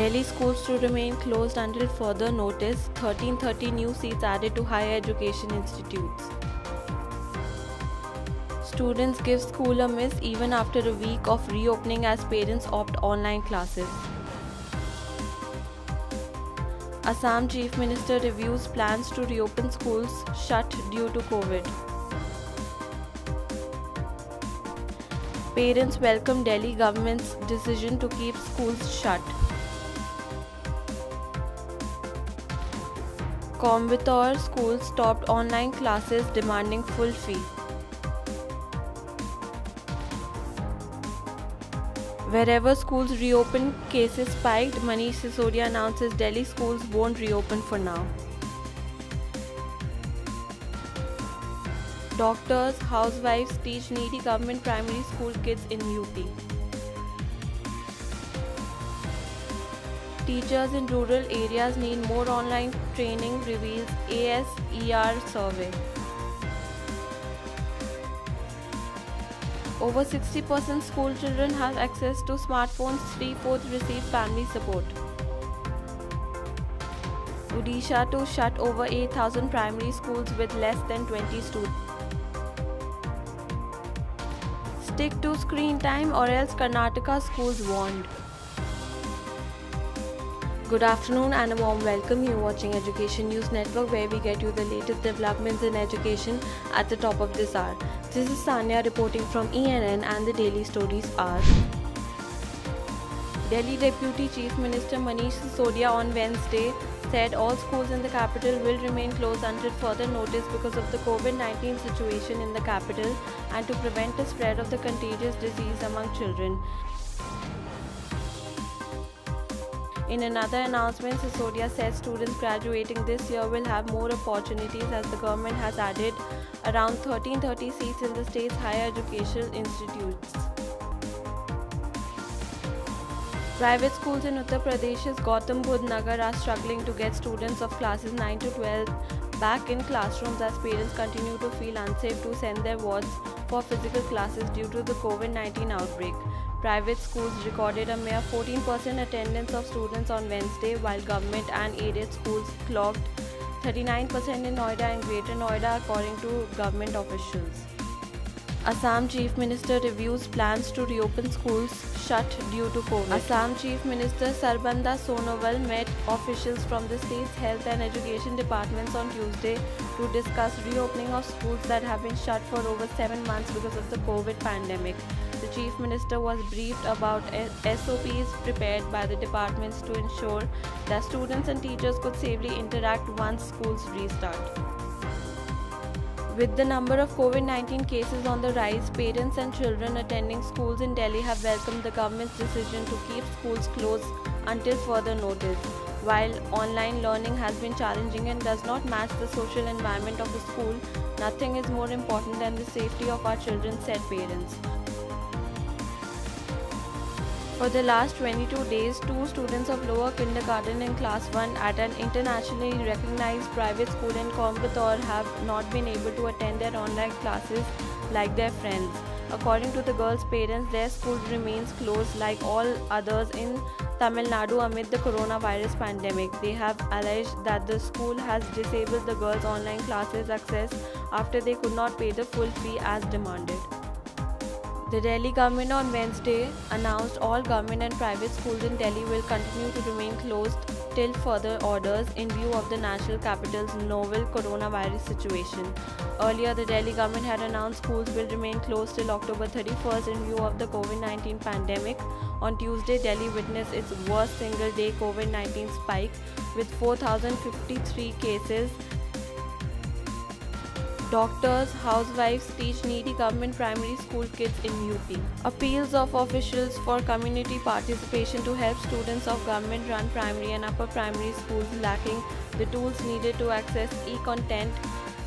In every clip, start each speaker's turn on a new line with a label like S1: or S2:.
S1: Delhi schools to remain closed until further notice. 1330 new seats added to higher education institutes. Students give school a miss even after a week of reopening as parents opt online classes. Assam Chief Minister reviews plans to reopen schools shut due to COVID. Parents welcome Delhi government's decision to keep schools shut. Coimbatore schools stopped online classes demanding full fee. Wherever schools reopen, cases spiked. Manish Sisodia announces Delhi schools won't reopen for now. Doctors, housewives teach needy government primary school kids in UP. Teachers in rural areas need more online training, reveals ASER survey. Over 60% school children have access to smartphones, 3/4 receive family support. Odisha to shut over 8,000 primary schools with less than 20 students. Stick to screen time or else Karnataka schools warned. Good afternoon and a warm welcome. You're watching Education News Network, where we get you the latest developments in education at the top of this hour. This is Sanya reporting from ENN, and the daily stories are: Delhi Deputy Chief Minister Manish Sisodia on Wednesday said all schools in the capital will remain closed until further notice because of the COVID-19 situation in the capital and to prevent the spread of the contagious disease among children. In another announcement, Sisodia said students graduating this year will have more opportunities as the government has added around 1330 seats in the state's higher educational institutes. Private schools in Uttar Pradesh's Gautam Budh Nagar are struggling to get students of classes 9 to 12 back in classrooms as parents continue to feel unsafe to send their wards for physical classes due to the COVID-19 outbreak. Private schools recorded a mere 14% attendance of students on Wednesday, while government and aided schools clocked 39% in Noida and Greater Noida, according to government officials. Assam Chief Minister reviews plans to reopen schools shut due to COVID. Assam Chief Minister Sarbanda Sonowal met officials from the state's health and education departments on Tuesday to discuss reopening of schools that have been shut for over 7 months because of the COVID pandemic. The Chief Minister was briefed about SOPs prepared by the departments to ensure that students and teachers could safely interact once schools restart. With the number of COVID-19 cases on the rise, parents and children attending schools in Delhi have welcomed the government's decision to keep schools closed until further notice. While online learning has been challenging and does not match the social environment of the school, nothing is more important than the safety of our children, said parents. For the last 22 days, 2 students of lower kindergarten in class 1 at an internationally recognized private school in Coimbatore have not been able to attend their online classes like their friends. According to the girls' parents, their school remains closed like all others in Tamil Nadu amid the coronavirus pandemic. They have alleged that the school has disabled the girls' online classes access after they could not pay the full fee as demanded. The Delhi government on Wednesday announced all government and private schools in Delhi will continue to remain closed till further orders in view of the national capital's novel coronavirus situation. Earlier, the Delhi government had announced schools will remain closed till October 31st in view of the COVID-19 pandemic. On Tuesday, Delhi witnessed its worst single-day COVID-19 spike with 4,053 cases. Doctors, housewives teach needy government primary school kids in UP. Appeals of officials for community participation to help students of government-run primary and upper primary schools lacking the tools needed to access e-content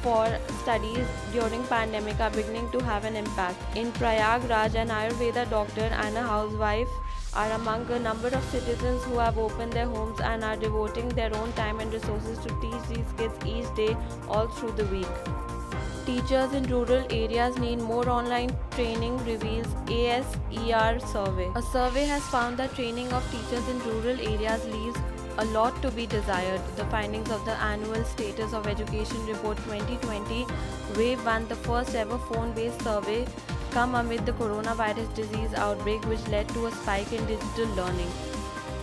S1: for studies during pandemic are beginning to have an impact. In Prayagraj, an Ayurveda doctor and a housewife are among a number of citizens who have opened their homes and are devoting their own time and resources to teach these kids each day all through the week. Teachers in rural areas need more online training, reveals ASER survey. A survey has found that training of teachers in rural areas leaves a lot to be desired. The findings of the annual Status of Education Report 2020, Wave 1, the first ever phone-based survey, come amid the coronavirus disease outbreak, which led to a spike in digital learning.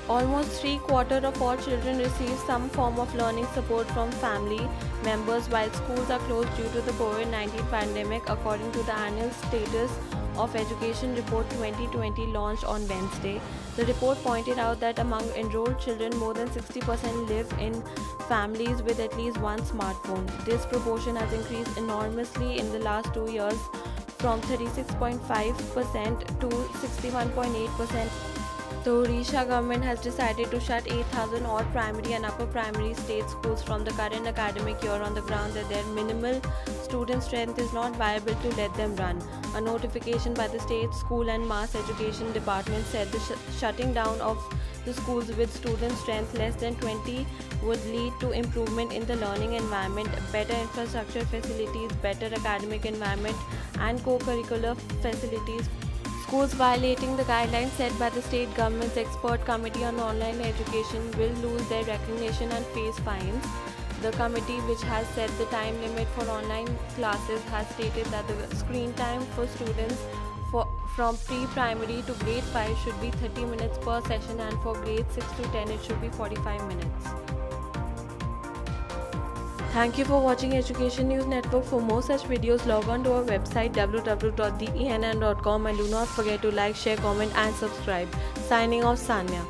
S1: Almost 3/4 of all children receive some form of learning support from family members while schools are closed due to the COVID-19 pandemic, according to the annual Status of Education Report 2020 launched on Wednesday. The report pointed out that among enrolled children, more than 60% live in families with at least one smartphone. This proportion has increased enormously in the last 2 years, from 36.5% to 61.8%. The Odisha government has decided to shut 8,000 odd primary and upper primary state schools from the current academic year on the ground that their minimal student strength is not viable to let them run. A notification by the State School and Mass Education Department said the shutting down of the schools with student strength less than 20 would lead to improvement in the learning environment, better infrastructure facilities, better academic environment, and co-curricular facilities. Schools violating the guidelines set by the state government's expert committee on online education will lose their recognition and face fines. The committee, which has set the time limit for online classes, has stated that the screen time for students from pre-primary to grade 5 should be 30 minutes per session, and for grade 6 to 10 it should be 45 minutes. Thank you for watching Education News Network. For more such videos, log on to our website www.theENN.com and do not forget to like, share, comment and subscribe. Signing off, Sanya.